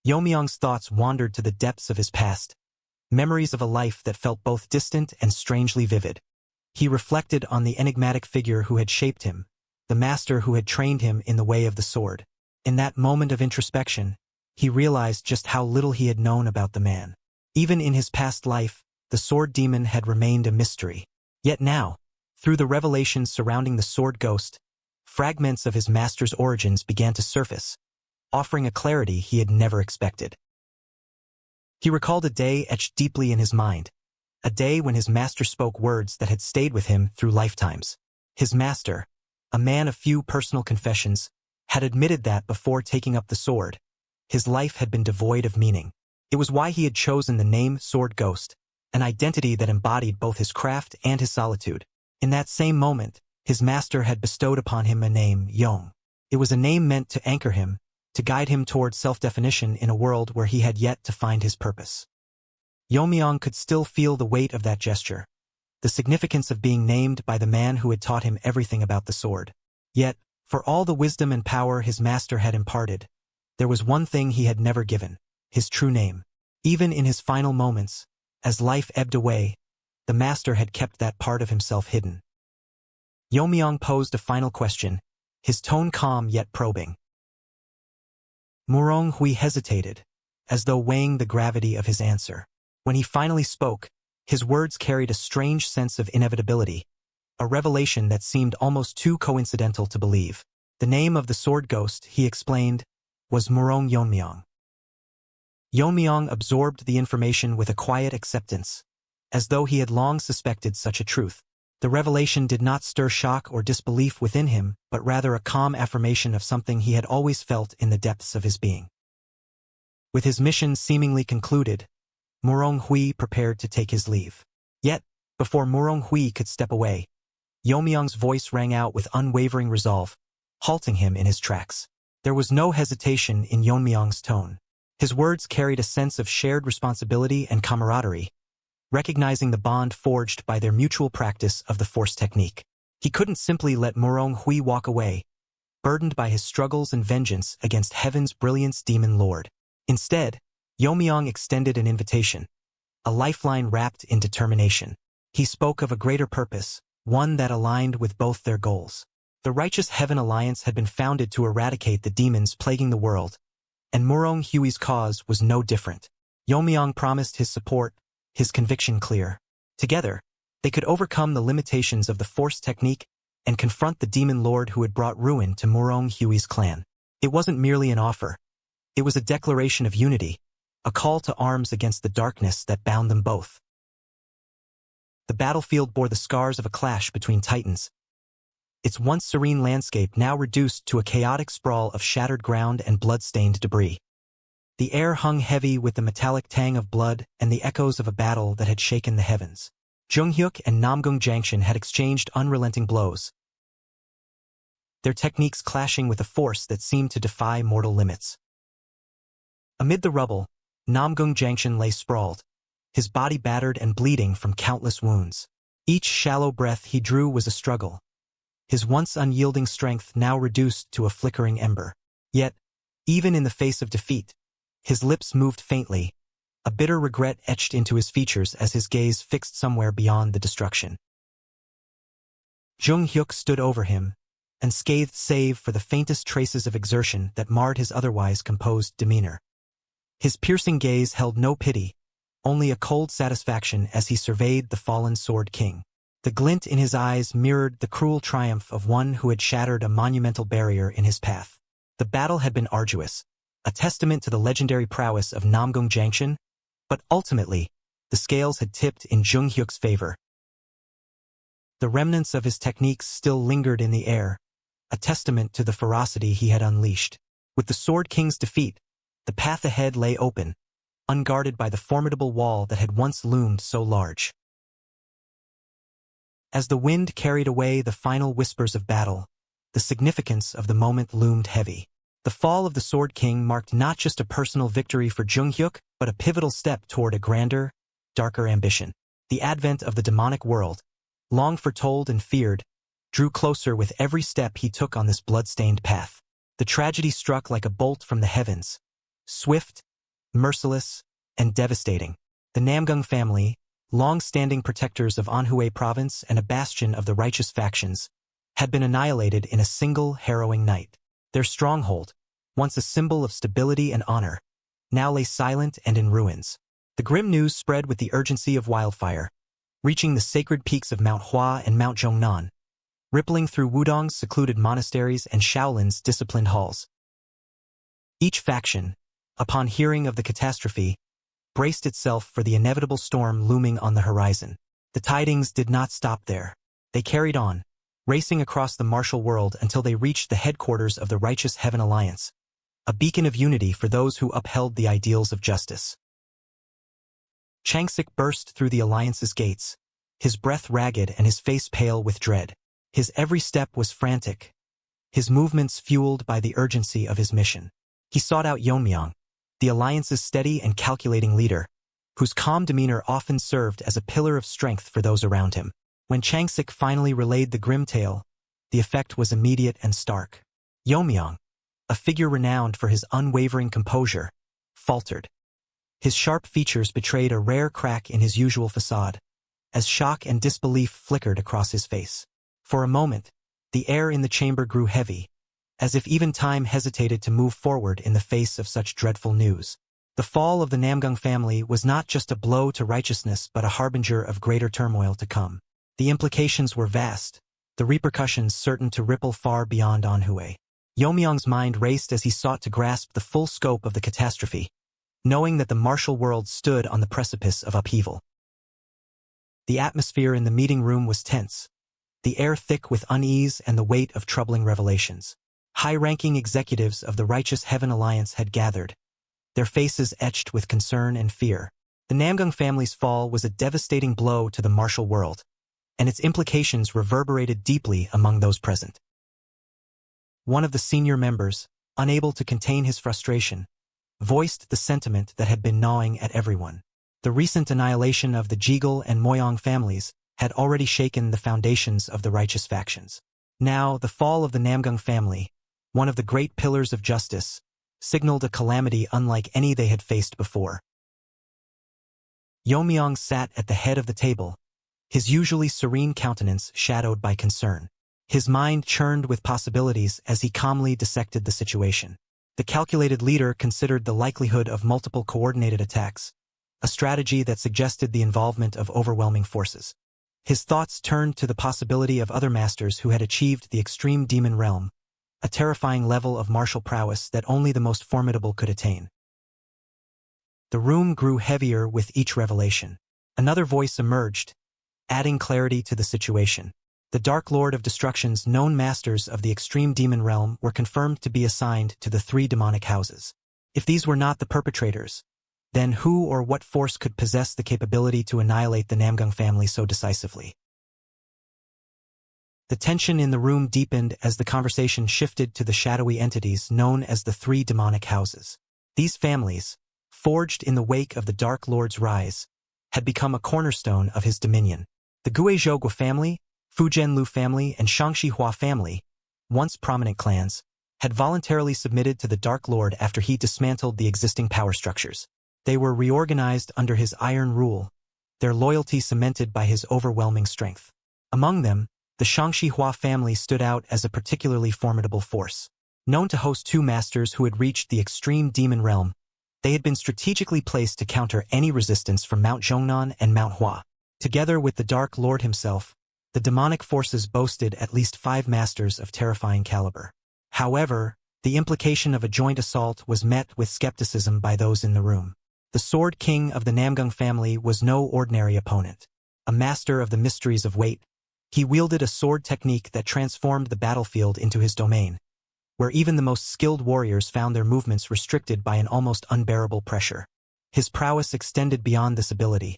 Yeon-Myeong's thoughts wandered to the depths of his past, memories of a life that felt both distant and strangely vivid. He reflected on the enigmatic figure who had shaped him, the master who had trained him in the way of the sword. In that moment of introspection, he realized just how little he had known about the man. Even in his past life, the sword demon had remained a mystery. Yet now, through the revelations surrounding the sword ghost, fragments of his master's origins began to surface, offering a clarity he had never expected. He recalled a day etched deeply in his mind, a day when his master spoke words that had stayed with him through lifetimes. His master, a man of few personal confessions, had admitted that before taking up the sword, his life had been devoid of meaning. It was why he had chosen the name Sword Ghost, an identity that embodied both his craft and his solitude. In that same moment, his master had bestowed upon him a name, Yeong. It was a name meant to anchor him, to guide him toward self-definition in a world where he had yet to find his purpose. Yeon-Myeong could still feel the weight of that gesture, the significance of being named by the man who had taught him everything about the sword. Yet, for all the wisdom and power his master had imparted, there was one thing he had never given: his true name. Even in his final moments, as life ebbed away, the master had kept that part of himself hidden. Yeon-Myeong posed a final question, his tone calm yet probing. Murong Hui hesitated, as though weighing the gravity of his answer. When he finally spoke, his words carried a strange sense of inevitability, a revelation that seemed almost too coincidental to believe. The name of the sword ghost, he explained, was Murong Yeon-Myeong. Yeon-Myeong absorbed the information with a quiet acceptance, as though he had long suspected such a truth. The revelation did not stir shock or disbelief within him, but rather a calm affirmation of something he had always felt in the depths of his being. With his mission seemingly concluded, Murong Hui prepared to take his leave. Yet, before Murong Hui could step away, Yeon-Myeong's voice rang out with unwavering resolve, halting him in his tracks. There was no hesitation in Yeon-Myeong's tone. His words carried a sense of shared responsibility and camaraderie, recognizing the bond forged by their mutual practice of the Force technique. He couldn't simply let Murong Hui walk away, burdened by his struggles and vengeance against Heaven's brilliance demon lord. Instead, Yeon-Myeong extended an invitation, a lifeline wrapped in determination. He spoke of a greater purpose, one that aligned with both their goals. The Righteous Heaven Alliance had been founded to eradicate the demons plaguing the world, and Murong Hui's cause was no different. Yeon-Myeong promised his support, his conviction clear. Together, they could overcome the limitations of the Force technique and confront the demon lord who had brought ruin to Murong Hui's clan. It wasn't merely an offer. It was a declaration of unity, a call to arms against the darkness that bound them both. The battlefield bore the scars of a clash between titans, its once serene landscape now reduced to a chaotic sprawl of shattered ground and blood-stained debris. The air hung heavy with the metallic tang of blood and the echoes of a battle that had shaken the heavens. Junghyuk and Namgung Jangshin had exchanged unrelenting blows, their techniques clashing with a force that seemed to defy mortal limits. Amid the rubble, Namgung Jangshin lay sprawled, his body battered and bleeding from countless wounds. Each shallow breath he drew was a struggle, his once unyielding strength now reduced to a flickering ember. Yet, even in the face of defeat, his lips moved faintly, a bitter regret etched into his features as his gaze fixed somewhere beyond the destruction. Jung-hyuk stood over him, unscathed save for the faintest traces of exertion that marred his otherwise composed demeanor. His piercing gaze held no pity, only a cold satisfaction as he surveyed the fallen Sword King. The glint in his eyes mirrored the cruel triumph of one who had shattered a monumental barrier in his path. The battle had been arduous, a testament to the legendary prowess of Namgung Jangshin, but ultimately, the scales had tipped in Jung-hyuk's favor. The remnants of his techniques still lingered in the air, a testament to the ferocity he had unleashed. With the Sword King's defeat, the path ahead lay open, unguarded by the formidable wall that had once loomed so large. As the wind carried away the final whispers of battle, the significance of the moment loomed heavy. The fall of the Sword King marked not just a personal victory for Jung-hyuk, but a pivotal step toward a grander, darker ambition. The advent of the demonic world, long foretold and feared, drew closer with every step he took on this blood-stained path. The tragedy struck like a bolt from the heavens, swift, merciless, and devastating. The Namgung family, long-standing protectors of Anhui province and a bastion of the righteous factions, had been annihilated in a single harrowing night. Their stronghold, once a symbol of stability and honor, now lay silent and in ruins. The grim news spread with the urgency of wildfire, reaching the sacred peaks of Mount Hua and Mount Zhongnan, rippling through Wudong's secluded monasteries and Shaolin's disciplined halls. Each faction, upon hearing of the catastrophe, braced itself for the inevitable storm looming on the horizon. The tidings did not stop there. They carried on, racing across the martial world until they reached the headquarters of the Righteous Heaven Alliance, a beacon of unity for those who upheld the ideals of justice. Changsik burst through the Alliance's gates, his breath ragged and his face pale with dread. His every step was frantic, his movements fueled by the urgency of his mission. He sought out Yeon-Myeong, the Alliance's steady and calculating leader, whose calm demeanor often served as a pillar of strength for those around him. When Changsik finally relayed the grim tale, the effect was immediate and stark. Yeon-Myeong, a figure renowned for his unwavering composure, faltered. His sharp features betrayed a rare crack in his usual facade, as shock and disbelief flickered across his face. For a moment, the air in the chamber grew heavy, as if even time hesitated to move forward in the face of such dreadful news. The fall of the Namgung family was not just a blow to righteousness but a harbinger of greater turmoil to come. The implications were vast, the repercussions certain to ripple far beyond Anhui. Yeon-Myeong's mind raced as he sought to grasp the full scope of the catastrophe, knowing that the martial world stood on the precipice of upheaval. The atmosphere in the meeting room was tense, the air thick with unease and the weight of troubling revelations. High-ranking executives of the Righteous Heaven Alliance had gathered, their faces etched with concern and fear. The Namgung family's fall was a devastating blow to the martial world, and its implications reverberated deeply among those present. One of the senior members, unable to contain his frustration, voiced the sentiment that had been gnawing at everyone. The recent annihilation of the Jigul and Myeong families had already shaken the foundations of the righteous factions. Now, the fall of the Namgung family, one of the great pillars of justice, signaled a calamity unlike any they had faced before. Yeon-Myeong sat at the head of the table, his usually serene countenance shadowed by concern. His mind churned with possibilities as he calmly dissected the situation. The calculated leader considered the likelihood of multiple coordinated attacks, a strategy that suggested the involvement of overwhelming forces. His thoughts turned to the possibility of other masters who had achieved the extreme demon realm, a terrifying level of martial prowess that only the most formidable could attain. The room grew heavier with each revelation. Another voice emerged, adding clarity to the situation. The Dark Lord of Destruction's known masters of the extreme demon realm were confirmed to be assigned to the 3 demonic houses. If these were not the perpetrators, then who or what force could possess the capability to annihilate the Namgung family so decisively? The tension in the room deepened as the conversation shifted to the shadowy entities known as the 3 demonic houses. These families, forged in the wake of the Dark Lord's rise, had become a cornerstone of his dominion. The Guizhou family, Fujianlu family, and Shangxihua family, once prominent clans, had voluntarily submitted to the Dark Lord after he dismantled the existing power structures. They were reorganized under his iron rule, their loyalty cemented by his overwhelming strength. Among them, the Shangxihua family stood out as a particularly formidable force. Known to host 2 masters who had reached the extreme demon realm, they had been strategically placed to counter any resistance from Mount Zhongnan and Mount Hua. Together with the Dark Lord himself, the demonic forces boasted at least 5 masters of terrifying caliber. However, the implication of a joint assault was met with skepticism by those in the room. The Sword King of the Namgung family was no ordinary opponent. A master of the mysteries of weight, he wielded a sword technique that transformed the battlefield into his domain, where even the most skilled warriors found their movements restricted by an almost unbearable pressure. His prowess extended beyond this ability.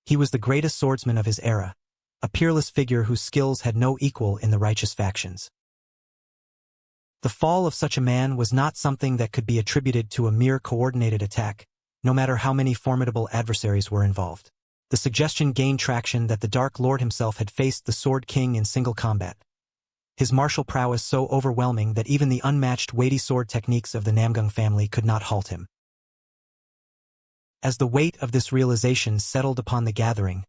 He was the greatest swordsman of his era, a peerless figure whose skills had no equal in the righteous factions. The fall of such a man was not something that could be attributed to a mere coordinated attack, no matter how many formidable adversaries were involved. The suggestion gained traction that the Dark Lord himself had faced the Sword King in single combat, his martial prowess so overwhelming that even the unmatched weighty sword techniques of the Namgung family could not halt him. As the weight of this realization settled upon the gathering,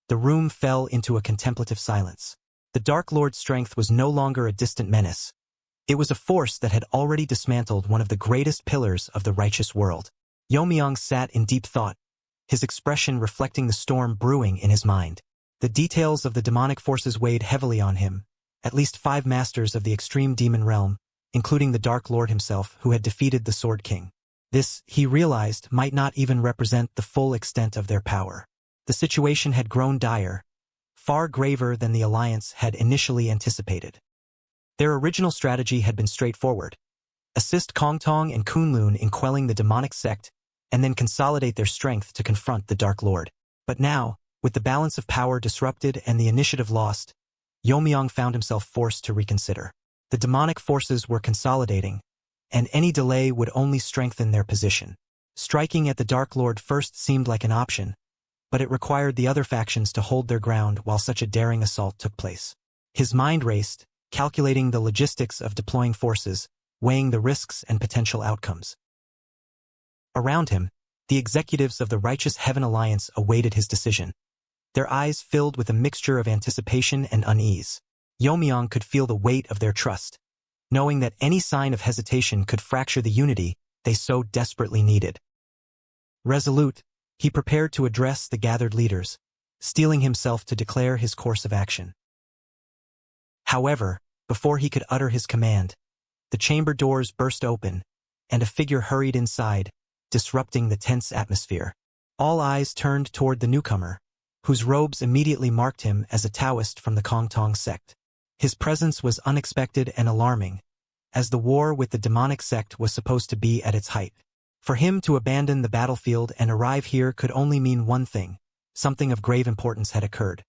the room fell into a contemplative silence. The Dark Lord's strength was no longer a distant menace. It was a force that had already dismantled one of the greatest pillars of the righteous world. Yeon-Myeong sat in deep thought, his expression reflecting the storm brewing in his mind. The details of the demonic forces weighed heavily on him. At least 5 masters of the extreme demon realm, including the Dark Lord himself who had defeated the Sword King. This, he realized, might not even represent the full extent of their power. The situation had grown dire, far graver than the Alliance had initially anticipated. Their original strategy had been straightforward. Assist Kongtong and Kunlun in quelling the demonic sect, and then consolidate their strength to confront the Dark Lord. But now, with the balance of power disrupted and the initiative lost, Yeon-Myeong found himself forced to reconsider. The demonic forces were consolidating, and any delay would only strengthen their position. Striking at the Dark Lord first seemed like an option, but it required the other factions to hold their ground while such a daring assault took place. His mind raced, calculating the logistics of deploying forces, weighing the risks and potential outcomes. Around him, the executives of the Righteous Heaven Alliance awaited his decision. Their eyes filled with a mixture of anticipation and unease. Yeon-Myeong could feel the weight of their trust, knowing that any sign of hesitation could fracture the unity they so desperately needed. Resolute, he prepared to address the gathered leaders, steeling himself to declare his course of action. However, before he could utter his command, the chamber doors burst open, and a figure hurried inside, disrupting the tense atmosphere. All eyes turned toward the newcomer, whose robes immediately marked him as a Taoist from the Kongtong sect. His presence was unexpected and alarming, as the war with the demonic sect was supposed to be at its height. For him to abandon the battlefield and arrive here could only mean one thing: something of grave importance had occurred.